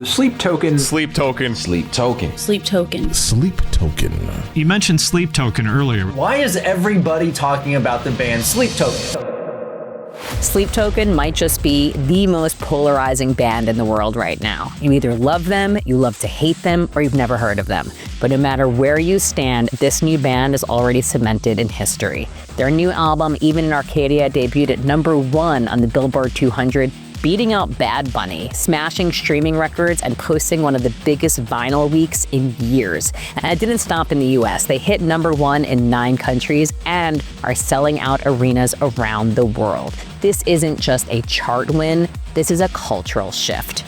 Sleep token. Sleep token. Sleep token. Sleep token. Sleep token. You mentioned Sleep Token earlier. Why is everybody talking about the band Sleep Token? Sleep Token might just be the most polarizing band in the world right now. You either love them, you love to hate them, or you've never heard of them. But no matter where you stand, this new band is already cemented in history. Their new album, Even in Arcadia, debuted at #1 on the Billboard 200, beating out Bad Bunny, smashing streaming records, and posting one of the biggest vinyl weeks in years. And it didn't stop in the US. They hit #1 in 9 countries and are selling out arenas around the world. This isn't just a chart win, this is a cultural shift.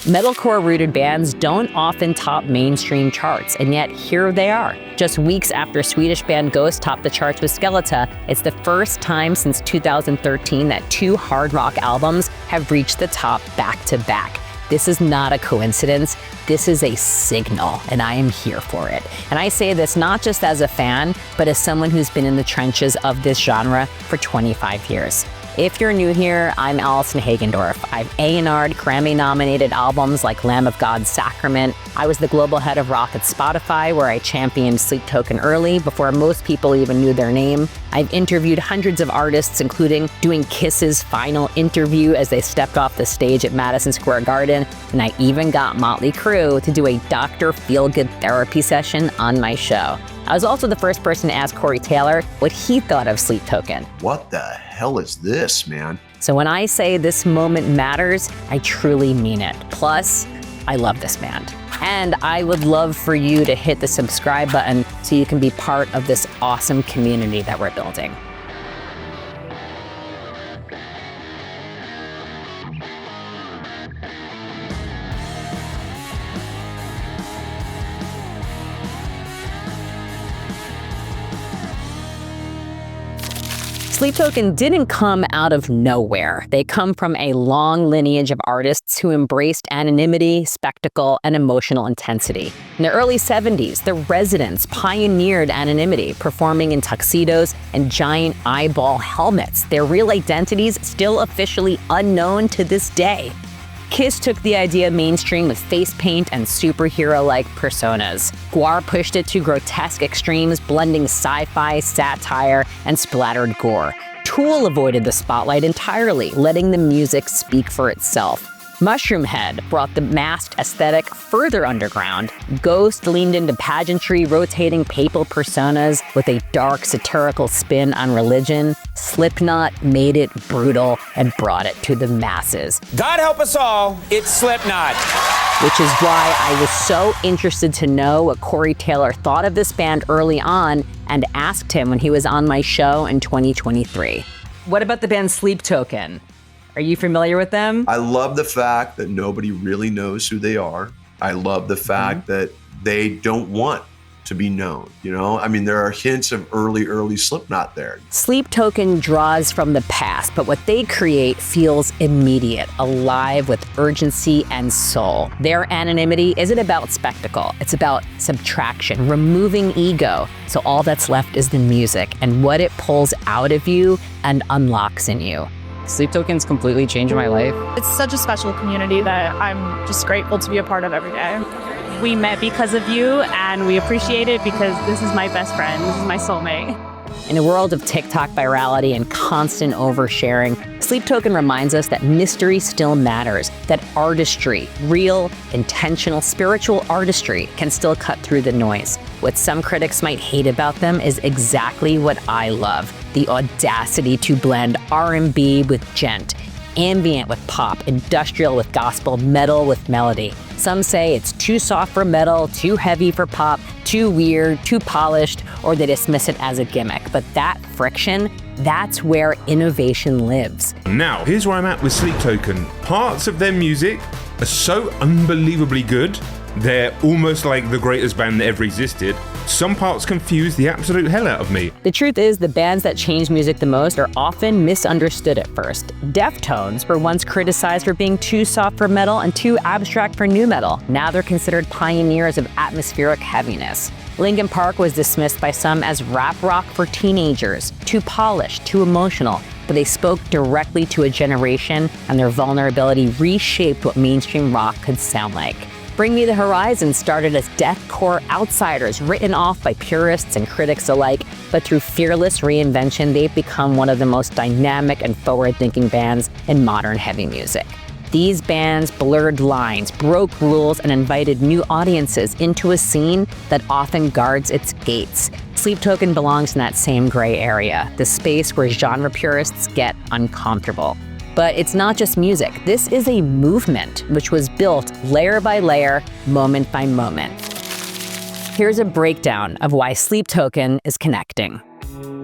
Metalcore-rooted bands don't often top mainstream charts, and yet here they are. Just weeks after Swedish band Ghost topped the charts with Skeleton, it's the first time since 2013 that 2 hard rock albums have reached the top back-to-back. This is not a coincidence, this is a signal, and I am here for it. And I say this not just as a fan, but as someone who's been in the trenches of this genre for 25 years. If you're new here, I'm Allison Hagendorf. I've A&R'd Grammy-nominated albums like Lamb of God, Sacrament. I was the global head of rock at Spotify, where I championed Sleep Token early, before most people even knew their name. I've interviewed hundreds of artists, including doing Kiss's final interview as they stepped off the stage at Madison Square Garden, and I even got Motley Crue to do a Dr. Feelgood therapy session on my show. I was also the first person to ask Corey Taylor what he thought of Sleep Token. What the hell is this, man? So when I say this moment matters, I truly mean it. Plus, I love this band. And I would love for you to hit the subscribe button so you can be part of this awesome community that we're building. Sleep Token didn't come out of nowhere. They come from a long lineage of artists who embraced anonymity, spectacle, and emotional intensity. In the early 70s, the Residents pioneered anonymity, performing in tuxedos and giant eyeball helmets, their real identities still officially unknown to this day. Kiss took the idea mainstream with face paint and superhero-like personas. Gwar pushed it to grotesque extremes, blending sci-fi, satire, and splattered gore. Tool avoided the spotlight entirely, letting the music speak for itself. Mushroomhead brought the masked aesthetic further underground. Ghost leaned into pageantry, rotating papal personas with a dark, satirical spin on religion. Slipknot made it brutal and brought it to the masses. God help us all, it's Slipknot. Which is why I was so interested to know what Corey Taylor thought of this band early on, and asked him when he was on my show in 2023. What about the band Sleep Token? Are you familiar with them? I love the fact that nobody really knows who they are. I love the fact that they don't want to be known, you know? I mean, there are hints of early Slipknot there. Sleep Token draws from the past, but what they create feels immediate, alive with urgency and soul. Their anonymity isn't about spectacle, it's about subtraction, removing ego. So all that's left is the music and what it pulls out of you and unlocks in you. Sleep Token's completely changed my life. It's such a special community that I'm just grateful to be a part of every day. We met because of you, and we appreciate it because this is my best friend. This is my soulmate. In a world of TikTok virality and constant oversharing, Sleep Token reminds us that mystery still matters, that artistry, real, intentional, spiritual artistry can still cut through the noise. What some critics might hate about them is exactly what I love, the audacity to blend R&B with gent, ambient with pop, industrial with gospel, metal with melody. Some say it's too soft for metal, too heavy for pop, too weird, too polished, or they dismiss it as a gimmick. But that friction, that's where innovation lives. Now, here's where I'm at with Sleep Token. Parts of their music are so unbelievably good, they're almost like the greatest band that ever existed. Some parts confuse the absolute hell out of me. The truth is, the bands that change music the most are often misunderstood at first. Deftones were once criticized for being too soft for metal and too abstract for nu metal. Now they're considered pioneers of atmospheric heaviness. Linkin Park was dismissed by some as rap rock for teenagers, too polished, too emotional. but they spoke directly to a generation, and their vulnerability reshaped what mainstream rock could sound like. Bring Me the Horizon started as deathcore outsiders, written off by purists and critics alike, but through fearless reinvention, they've become one of the most dynamic and forward-thinking bands in modern heavy music. These bands blurred lines, broke rules, and invited new audiences into a scene that often guards its gates. Sleep Token belongs in that same gray area, the space where genre purists get uncomfortable. But it's not just music. This is a movement which was built layer by layer, moment by moment. Here's a breakdown of why Sleep Token is connecting.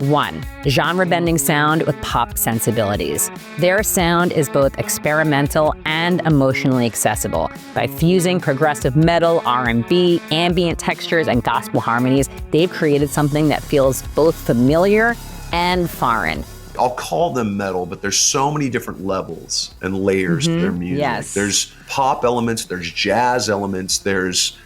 1. Genre-bending sound with pop sensibilities. Their sound is both experimental and emotionally accessible. By fusing progressive metal, R&B, ambient textures, and gospel harmonies, they've created something that feels both familiar and foreign. I'll call them metal, but there's so many different levels and layers to their music. Yes. There's pop elements, there's jazz elements, there's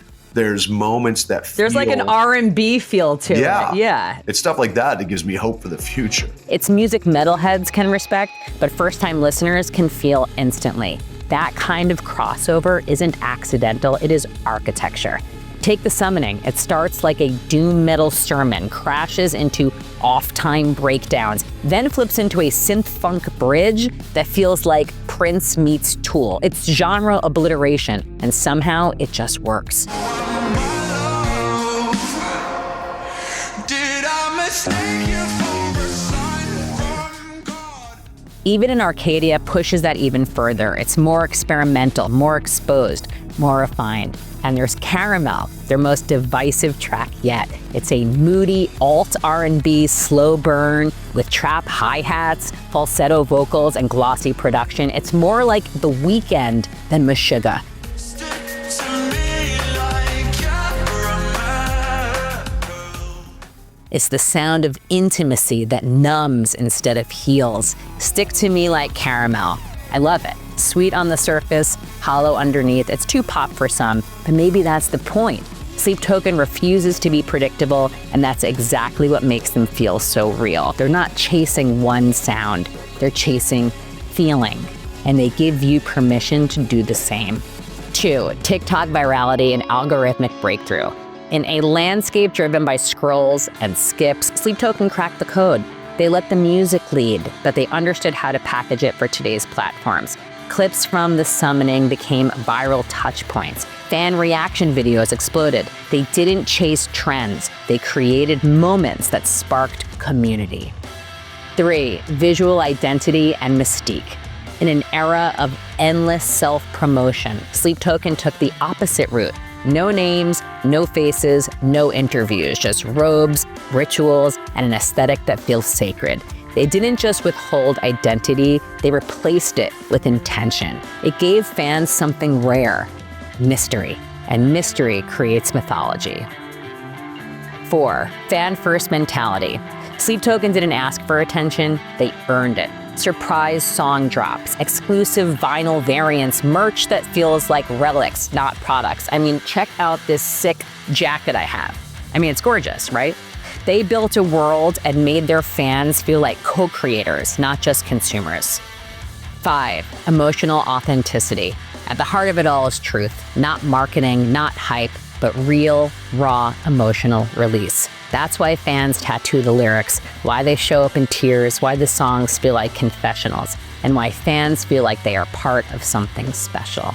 moments that feel... There's like an R&B feel to it. Yeah. It's stuff like that gives me hope for the future. It's music metalheads can respect, but first-time listeners can feel instantly. That kind of crossover isn't accidental, it is architecture. Take The Summoning. It starts like a doom metal sermon, crashes into off-time breakdowns, then flips into a synth-funk bridge that feels like Prince meets Tool. It's genre obliteration, and somehow it just works. Even in Arcadia pushes that even further. It's more experimental, more exposed, more refined. And there's Caramel, their most divisive track yet. It's a moody alt R&B slow burn with trap hi-hats, falsetto vocals, and glossy production. It's more like The Weeknd than Meshuggah. It's the sound of intimacy that numbs instead of heals. Stick to Me Like Caramel. I love it. Sweet on the surface, hollow underneath. It's too pop for some, but maybe that's the point. Sleep Token refuses to be predictable, and that's exactly what makes them feel so real. They're not chasing one sound, they're chasing feeling, and they give you permission to do the same. 2. TikTok virality and algorithmic breakthrough. In a landscape driven by scrolls and skips, Sleep Token cracked the code. They let the music lead, but they understood how to package it for today's platforms. Clips from The Summoning became viral touch points. Fan reaction videos exploded. They didn't chase trends. They created moments that sparked community. 3. Visual identity and mystique. In an era of endless self-promotion, Sleep Token took the opposite route. No names, no faces, no interviews, just robes, rituals, and an aesthetic that feels sacred. They didn't just withhold identity, they replaced it with intention. It gave fans something rare, mystery, and mystery creates mythology. 4. Fan-first mentality. Sleep Token didn't ask for attention, they earned it. Surprise song drops, exclusive vinyl variants, merch that feels like relics, not products. I mean, check out this sick jacket I have. I mean, it's gorgeous, right? They built a world and made their fans feel like co-creators, not just consumers. 5. Emotional authenticity. At the heart of it all is truth, not marketing, not hype, but real, raw, emotional release. That's why fans tattoo the lyrics, why they show up in tears, why the songs feel like confessionals, and why fans feel like they are part of something special.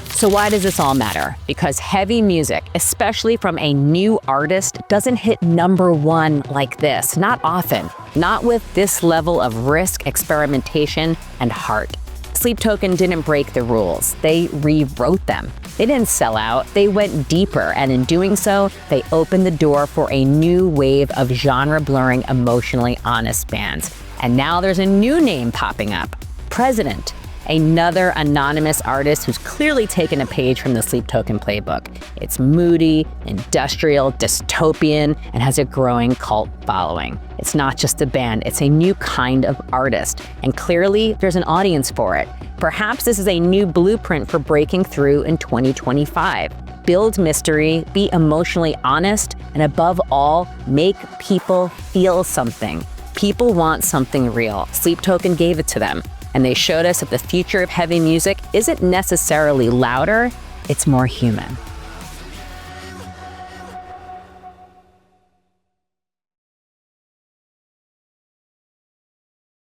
So why does this all matter? Because heavy music, especially from a new artist, doesn't hit #1 like this. Not often. Not with this level of risk, experimentation, and heart. Sleep Token didn't break the rules. They rewrote them. They didn't sell out, they went deeper, and in doing so, they opened the door for a new wave of genre-blurring, emotionally honest bands. And now there's a new name popping up, President, another anonymous artist who's clearly taken a page from the Sleep Token playbook. It's moody, industrial, dystopian, and has a growing cult following. It's not just a band, it's a new kind of artist, and clearly there's an audience for it. Perhaps this is a new blueprint for breaking through in 2025. Build mystery, be emotionally honest, and above all, make people feel something. People want something real. Sleep Token gave it to them, and they showed us that the future of heavy music isn't necessarily louder, it's more human.